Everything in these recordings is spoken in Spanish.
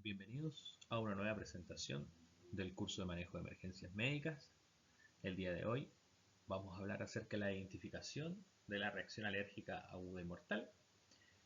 Bienvenidos a una nueva presentación del curso de manejo de emergencias médicas. El día de hoy vamos a hablar acerca de la identificación de la reacción alérgica aguda y mortal.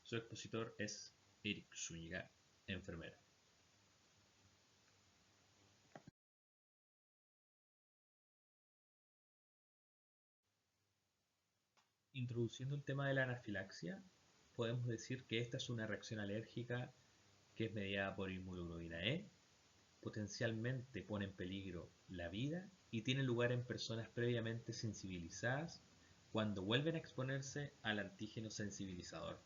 Su expositor es Eric Zúñiga, enfermero. Introduciendo el tema de la anafilaxia, podemos decir que esta es una reacción alérgica que es mediada por inmunoglobulina E, potencialmente pone en peligro la vida y tiene lugar en personas previamente sensibilizadas cuando vuelven a exponerse al antígeno sensibilizador.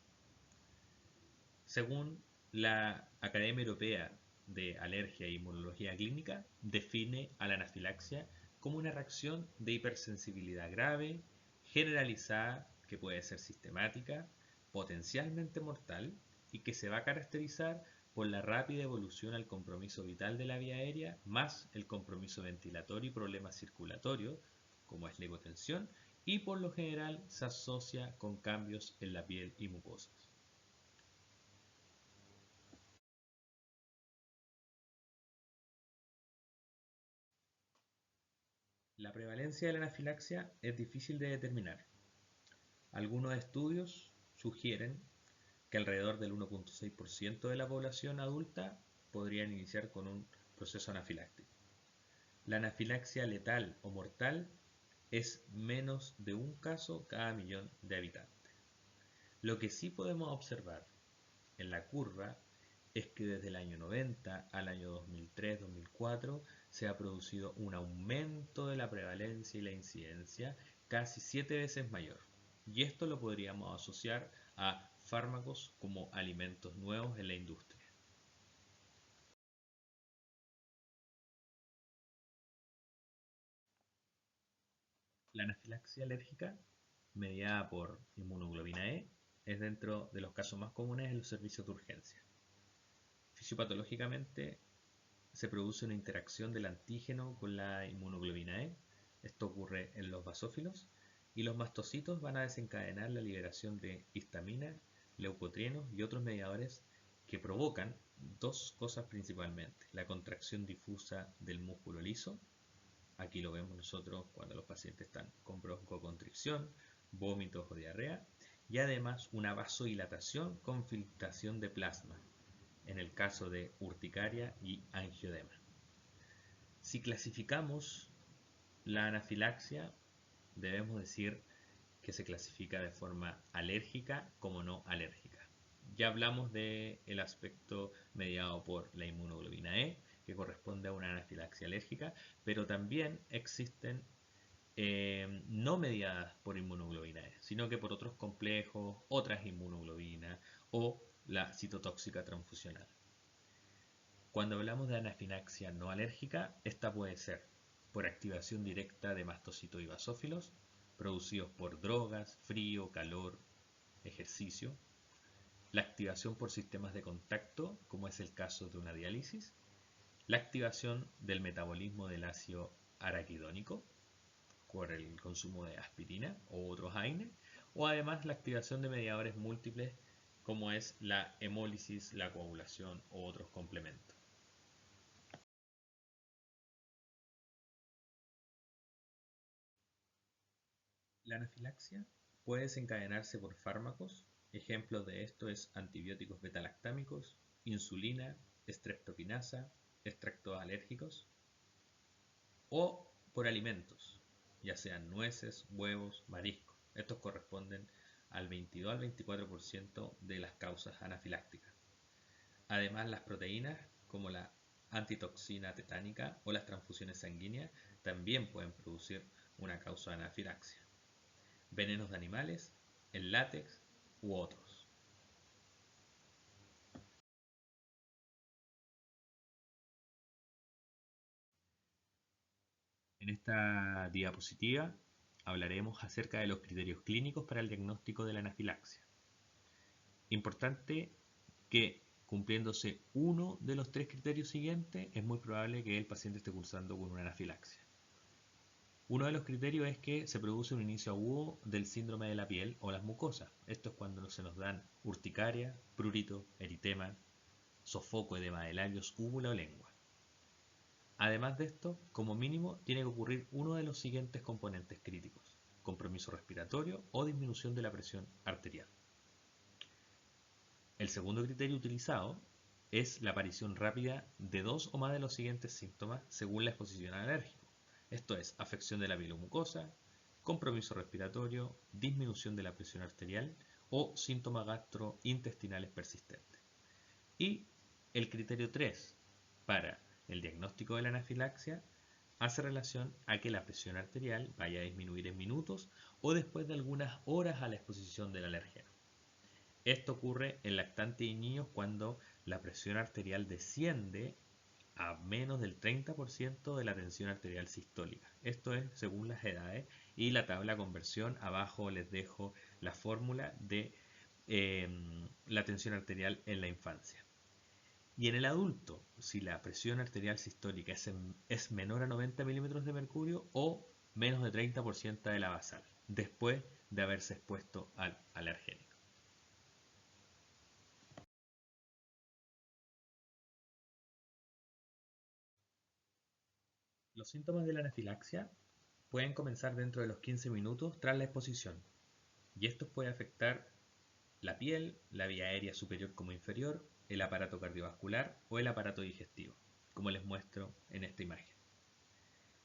Según la Academia Europea de Alergia e Inmunología Clínica, define a la anafilaxia como una reacción de hipersensibilidad grave, generalizada, que puede ser sistemática, potencialmente mortal y que se va a caracterizar por la rápida evolución al compromiso vital de la vía aérea, más el compromiso ventilatorio y problemas circulatorios, como es la hipotensión, y por lo general se asocia con cambios en la piel y mucosas. La prevalencia de la anafilaxia es difícil de determinar. Algunos estudios sugieren que alrededor del 1,6% de la población adulta podrían iniciar con un proceso anafiláctico. La anafilaxia letal o mortal es menos de un caso cada millón de habitantes. Lo que sí podemos observar en la curva es que desde el año 90 al año 2003-2004 se ha producido un aumento de la prevalencia y la incidencia casi 7 veces mayor. Y esto lo podríamos asociar a fármacos como alimentos nuevos en la industria. La anafilaxia alérgica mediada por inmunoglobulina E es dentro de los casos más comunes en los servicios de urgencia. Fisiopatológicamente se produce una interacción del antígeno con la inmunoglobulina E. Esto ocurre en los basófilos y los mastocitos van a desencadenar la liberación de histamina, leucotrienos y otros mediadores que provocan dos cosas principalmente: la contracción difusa del músculo liso. Aquí lo vemos nosotros cuando los pacientes están con broncoconstricción, vómitos o diarrea, y además una vasodilatación con filtración de plasma, en el caso de urticaria y angiodema. Si clasificamos la anafilaxia, debemos decir que se clasifica de forma alérgica como no alérgica. Ya hablamos del aspecto mediado por la inmunoglobulina E, que corresponde a una anafilaxia alérgica, pero también existen no mediadas por inmunoglobulina E, sino que por otros complejos, otras inmunoglobinas o la citotóxica transfusional. Cuando hablamos de anafilaxia no alérgica, esta puede ser por activación directa de mastocitos y basófilos, producidos por drogas, frío, calor, ejercicio, la activación por sistemas de contacto, como es el caso de una diálisis, la activación del metabolismo del ácido araquidónico por el consumo de aspirina o otros AINE, o además la activación de mediadores múltiples como es la hemólisis, la coagulación o otros complementos. La anafilaxia puede desencadenarse por fármacos. Ejemplos de esto es antibióticos betalactámicos, insulina, streptopinasa, extractos alérgicos, o por alimentos, ya sean nueces, huevos, mariscos. Estos corresponden al 22 al 24% de las causas anafilácticas. Además, las proteínas, como la antitoxina tetánica o las transfusiones sanguíneas, también pueden producir una causa de anafilaxia. Venenos de animales, el látex u otros. En esta diapositiva hablaremos acerca de los criterios clínicos para el diagnóstico de la anafilaxia. Importante que, cumpliéndose uno de los tres criterios siguientes, es muy probable que el paciente esté cursando con una anafilaxia. Uno de los criterios es que se produce un inicio agudo del síndrome de la piel o las mucosas. Esto es cuando se nos dan urticaria, prurito, eritema, sofoco, edema de labios, úvula o lengua. Además de esto, como mínimo, tiene que ocurrir uno de los siguientes componentes críticos: compromiso respiratorio o disminución de la presión arterial. El segundo criterio utilizado es la aparición rápida de dos o más de los siguientes síntomas según la exposición al alérgico. Esto es afección de la pilomucosa, compromiso respiratorio, disminución de la presión arterial o síntomas gastrointestinales persistentes. Y el criterio 3 para el diagnóstico de la anafilaxia hace relación a que la presión arterial vaya a disminuir en minutos o después de algunas horas a la exposición del alérgeno. Esto ocurre en lactantes y niños cuando la presión arterial desciende a menos del 30% de la tensión arterial sistólica. Esto es según las edades, y la tabla de conversión abajo les dejo la fórmula de la tensión arterial en la infancia. Y en el adulto, si la presión arterial sistólica es menor a 90 milímetros de mercurio o menos de 30% de la basal, después de haberse expuesto al alergénico. Los síntomas de la anafilaxia pueden comenzar dentro de los 15 minutos tras la exposición, y esto puede afectar la piel, la vía aérea superior como inferior, el aparato cardiovascular o el aparato digestivo, como les muestro en esta imagen.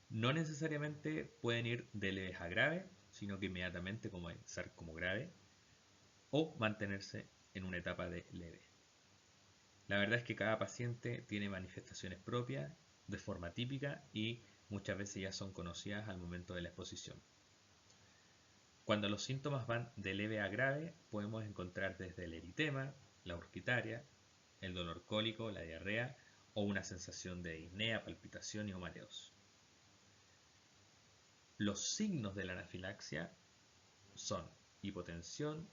No necesariamente pueden ir de leves a graves, sino que inmediatamente comenzar como grave o mantenerse en una etapa de leve. La verdad es que cada paciente tiene manifestaciones propias de forma típica y muchas veces ya son conocidas al momento de la exposición. Cuando los síntomas van de leve a grave, podemos encontrar desde el eritema, la urticaria, el dolor cólico, la diarrea o una sensación de disnea, palpitación o mareos. Los signos de la anafilaxia son hipotensión,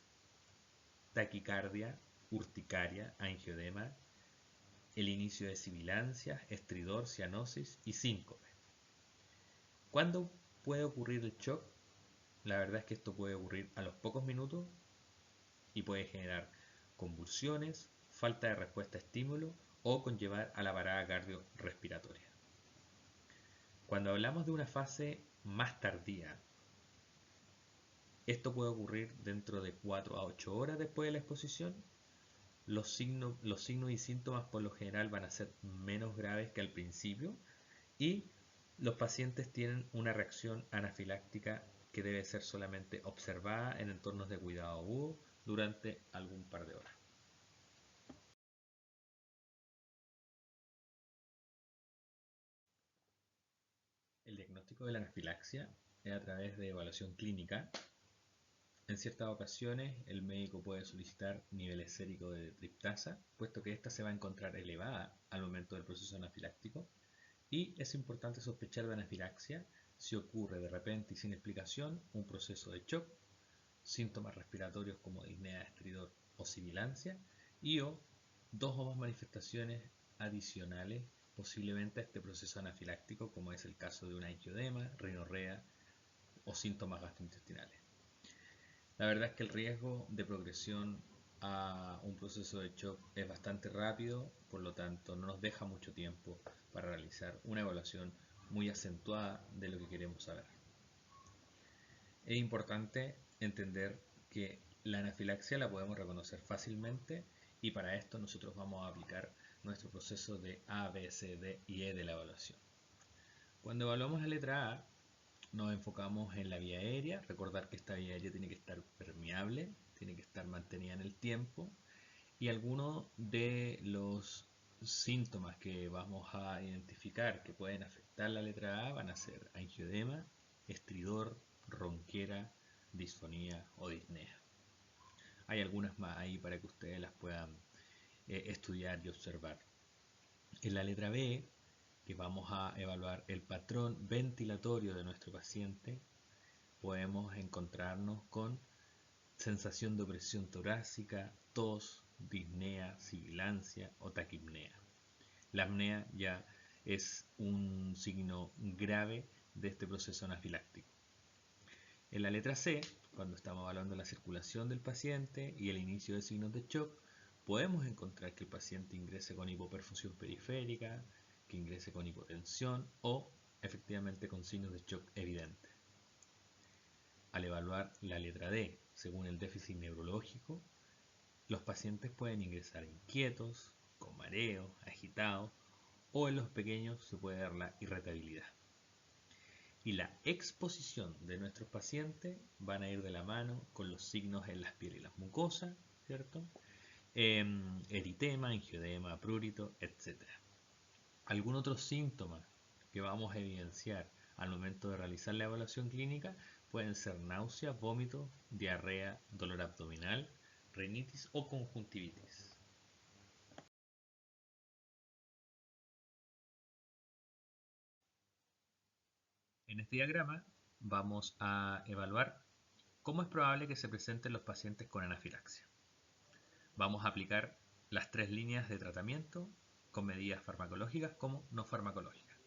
taquicardia, urticaria, angioedema, el inicio de sibilancias, estridor, cianosis y síncope. ¿Cuándo puede ocurrir el shock? La verdad es que esto puede ocurrir a los pocos minutos y puede generar convulsiones, falta de respuesta a estímulo o conllevar a la parada cardiorrespiratoria. Cuando hablamos de una fase más tardía, esto puede ocurrir dentro de 4 a 8 horas después de la exposición. Los signos y síntomas por lo general van a ser menos graves que al principio y los pacientes tienen una reacción anafiláctica que debe ser solamente observada en entornos de cuidado agudo durante algún par de horas. El diagnóstico de la anafilaxia es a través de evaluación clínica. En ciertas ocasiones el médico puede solicitar niveles séricos de triptasa, puesto que ésta se va a encontrar elevada al momento del proceso anafiláctico, y es importante sospechar de anafilaxia si ocurre de repente y sin explicación un proceso de shock, síntomas respiratorios como disnea, estridor o sibilancia, y o dos o más manifestaciones adicionales posiblemente a este proceso anafiláctico, como es el caso de una angioedema, rinorrea o síntomas gastrointestinales. La verdad es que el riesgo de progresión a un proceso de shock es bastante rápido, por lo tanto no nos deja mucho tiempo para realizar una evaluación muy acentuada de lo que queremos saber. Es importante entender que la anafilaxia la podemos reconocer fácilmente y para esto nosotros vamos a aplicar nuestro proceso de A, B, C, D y E de la evaluación. Cuando evaluamos la letra A, nos enfocamos en la vía aérea. Recordar que esta vía aérea tiene que estar permeable, tiene que estar mantenida en el tiempo, y algunos de los síntomas que vamos a identificar que pueden afectar la letra A van a ser angioedema, estridor, ronquera, disfonía o disnea. Hay algunas más ahí para que ustedes las puedan estudiar y observar. En la letra B, que vamos a evaluar el patrón ventilatorio de nuestro paciente, podemos encontrarnos con sensación de opresión torácica, tos, disnea, sibilancia o taquipnea. La apnea ya es un signo grave de este proceso anafiláctico. En la letra C, cuando estamos evaluando la circulación del paciente y el inicio de signos de shock, podemos encontrar que el paciente ingrese con hipoperfusión periférica, que ingrese con hipotensión o efectivamente con signos de shock evidentes. Al evaluar la letra D, según el déficit neurológico, los pacientes pueden ingresar inquietos, con mareo, agitados, o en los pequeños se puede dar la irritabilidad. Y la exposición de nuestros pacientes van a ir de la mano con los signos en las pieles y las mucosas, ¿cierto? Eritema, angioedema, prurito, etc. Algún otro síntoma que vamos a evidenciar al momento de realizar la evaluación clínica pueden ser náusea, vómito, diarrea, dolor abdominal, rinitis o conjuntivitis. En este diagrama vamos a evaluar cómo es probable que se presenten los pacientes con anafilaxia. Vamos a aplicar las tres líneas de tratamiento con medidas farmacológicas como no farmacológicas.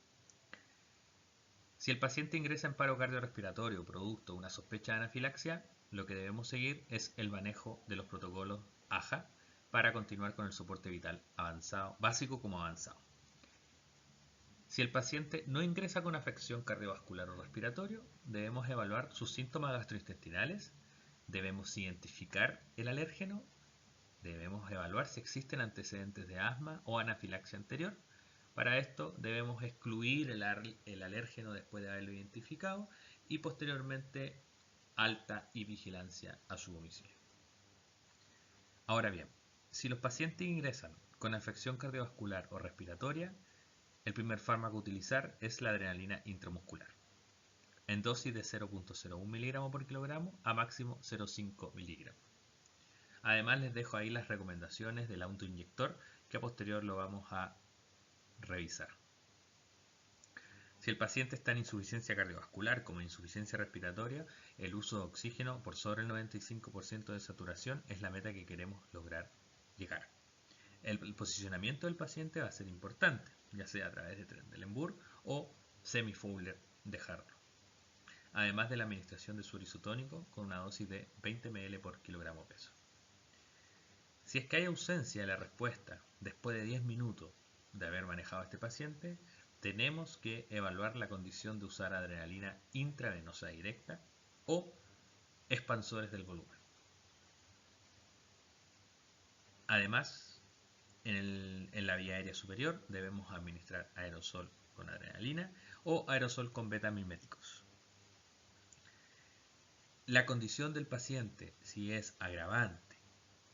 Si el paciente ingresa en paro cardiorrespiratorio producto de una sospecha de anafilaxia, lo que debemos seguir es el manejo de los protocolos AJA para continuar con el soporte vital avanzado, básico como avanzado. Si el paciente no ingresa con afección cardiovascular o respiratorio, debemos evaluar sus síntomas gastrointestinales, debemos identificar el alérgeno, debemos evaluar si existen antecedentes de asma o anafilaxia anterior. Para esto debemos excluir el alérgeno después de haberlo identificado y posteriormente alta y vigilancia a su domicilio. Ahora bien, si los pacientes ingresan con afección cardiovascular o respiratoria, el primer fármaco a utilizar es la adrenalina intramuscular, en dosis de 0.01 mg por kilogramo a máximo 0.5 mg. Además les dejo ahí las recomendaciones del autoinyector que a posterior lo vamos a revisar. Si el paciente está en insuficiencia cardiovascular como insuficiencia respiratoria, el uso de oxígeno por sobre el 95% de saturación es la meta que queremos lograr llegar. El posicionamiento del paciente va a ser importante, ya sea a través de Trendelenburg o semi-Fowler de Harlow. Además de la administración de suero isotónico con una dosis de 20 ml por kilogramo peso. Si es que hay ausencia de la respuesta después de 10 minutos de haber manejado a este paciente, tenemos que evaluar la condición de usar adrenalina intravenosa directa o expansores del volumen. Además, en la vía aérea superior debemos administrar aerosol con adrenalina o aerosol con beta-miméticos. La condición del paciente, si es agravante,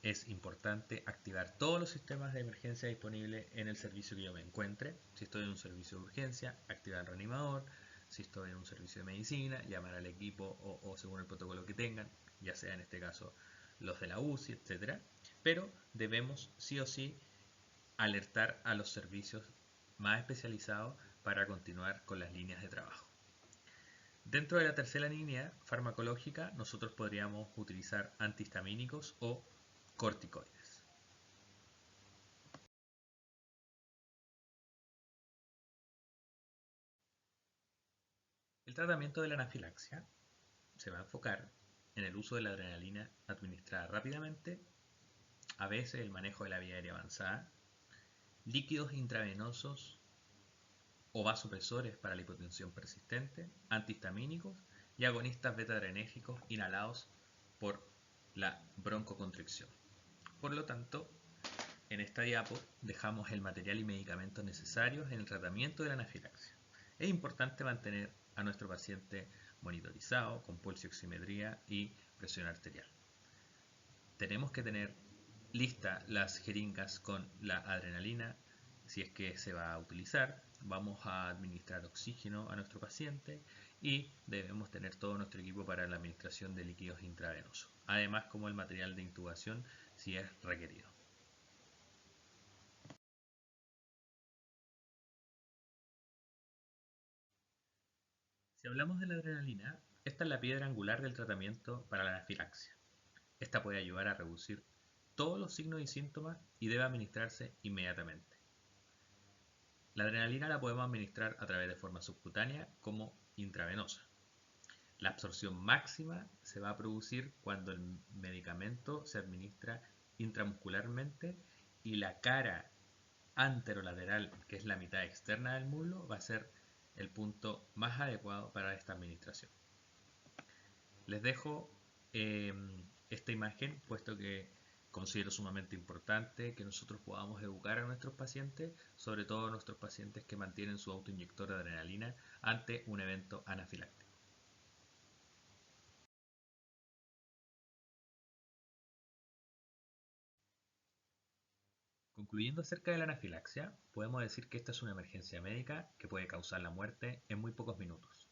es importante activar todos los sistemas de emergencia disponibles en el servicio que yo me encuentre. Si estoy en un servicio de urgencia, activar el reanimador. Si estoy en un servicio de medicina, llamar al equipo o según el protocolo que tengan, ya sea en este caso los de la UCI, etc. Pero debemos sí o sí alertar a los servicios más especializados para continuar con las líneas de trabajo. Dentro de la tercera línea farmacológica, nosotros podríamos utilizar antihistamínicos o corticoides. El tratamiento de la anafilaxia se va a enfocar en el uso de la adrenalina administrada rápidamente, a veces el manejo de la vía aérea avanzada, líquidos intravenosos o vasopresores para la hipotensión persistente, antihistamínicos y agonistas beta-adrenérgicos inhalados por la broncoconstricción. Por lo tanto, en esta diapo dejamos el material y medicamentos necesarios en el tratamiento de la anafilaxia. Es importante mantener a nuestro paciente monitorizado con pulso y oximetría y presión arterial. Tenemos que tener listas las jeringas con la adrenalina si es que se va a utilizar. Vamos a administrar oxígeno a nuestro paciente y debemos tener todo nuestro equipo para la administración de líquidos intravenosos, además como el material de intubación si es requerido. Si hablamos de la adrenalina, esta es la piedra angular del tratamiento para la anafilaxia. Esta puede ayudar a reducir todos los signos y síntomas y debe administrarse inmediatamente. La adrenalina la podemos administrar a través de forma subcutánea como intravenosa. La absorción máxima se va a producir cuando el medicamento se administra intramuscularmente y la cara anterolateral, que es la mitad externa del muslo, va a ser el punto más adecuado para esta administración. Les dejo esta imagen, puesto que considero sumamente importante que nosotros podamos educar a nuestros pacientes, sobre todo a nuestros pacientes que mantienen su autoinyector de adrenalina ante un evento anafiláctico. Concluyendo acerca de la anafilaxia, podemos decir que esta es una emergencia médica que puede causar la muerte en muy pocos minutos.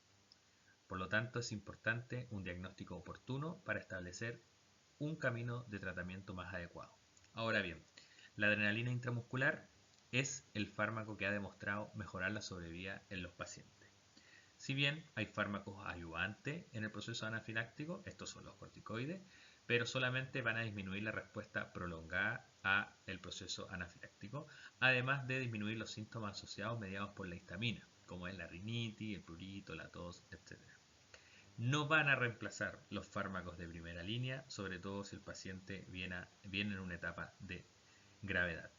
Por lo tanto, es importante un diagnóstico oportuno para establecer un camino de tratamiento más adecuado. Ahora bien, la adrenalina intramuscular es el fármaco que ha demostrado mejorar la sobrevida en los pacientes. Si bien hay fármacos ayudantes en el proceso anafiláctico, estos son los corticoides, pero solamente van a disminuir la respuesta prolongada a el proceso anafiláctico, además de disminuir los síntomas asociados mediados por la histamina, como es la rinitis, el prurito, la tos, etc. No van a reemplazar los fármacos de primera línea, sobre todo si el paciente viene en una etapa de gravedad.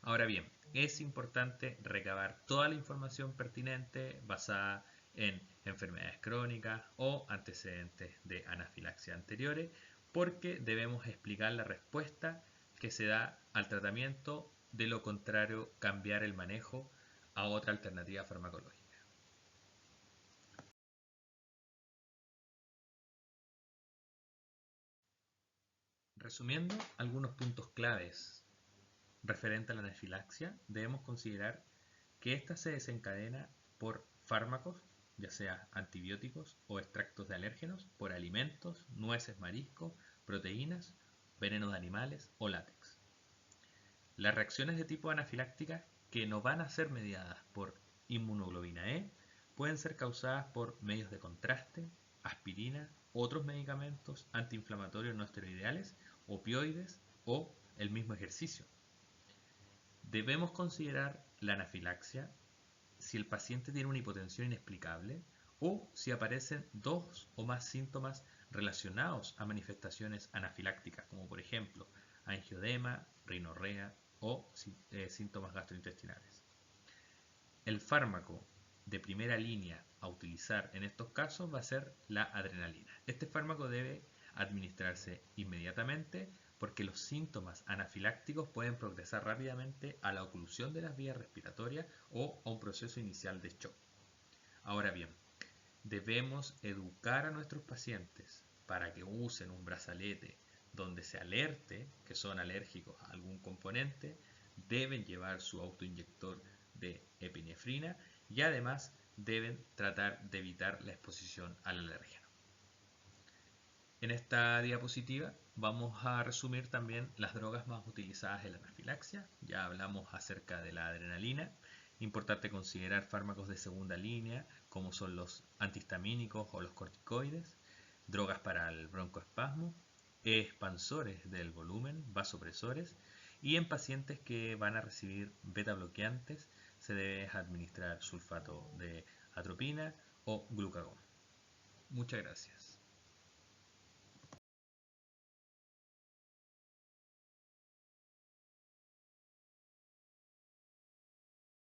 Ahora bien, es importante recabar toda la información pertinente basada en enfermedades crónicas o antecedentes de anafilaxia anteriores, porque debemos explicar la respuesta que se da al tratamiento, de lo contrario cambiar el manejo a otra alternativa farmacológica. Resumiendo algunos puntos claves referente a la anafilaxia, debemos considerar que ésta se desencadena por fármacos, ya sea antibióticos o extractos de alérgenos, por alimentos, nueces, mariscos, proteínas, venenos de animales o látex. Las reacciones de tipo anafiláctica, que no van a ser mediadas por inmunoglobina E, pueden ser causadas por medios de contraste, aspirina, otros medicamentos antiinflamatorios no esteroideales, opioides o el mismo ejercicio. Debemos considerar la anafilaxia si el paciente tiene una hipotensión inexplicable o si aparecen dos o más síntomas relacionados a manifestaciones anafilácticas, como por ejemplo angiodema, rinorrea o síntomas gastrointestinales. El fármaco de primera línea a utilizar en estos casos va a ser la adrenalina. Este fármaco debe administrarse inmediatamente porque los síntomas anafilácticos pueden progresar rápidamente a la oclusión de las vías respiratorias o a un proceso inicial de shock. Ahora bien, debemos educar a nuestros pacientes para que usen un brazalete donde se alerte que son alérgicos a algún componente, deben llevar su autoinyector de epinefrina y además deben tratar de evitar la exposición al alérgeno. En esta diapositiva vamos a resumir también las drogas más utilizadas en la anafilaxia. Ya hablamos acerca de la adrenalina. Importante considerar fármacos de segunda línea como son los antihistamínicos o los corticoides, drogas para el broncoespasmo, expansores del volumen, vasopresores, y en pacientes que van a recibir beta bloqueantes se debe administrar sulfato de atropina o glucagón. Muchas gracias.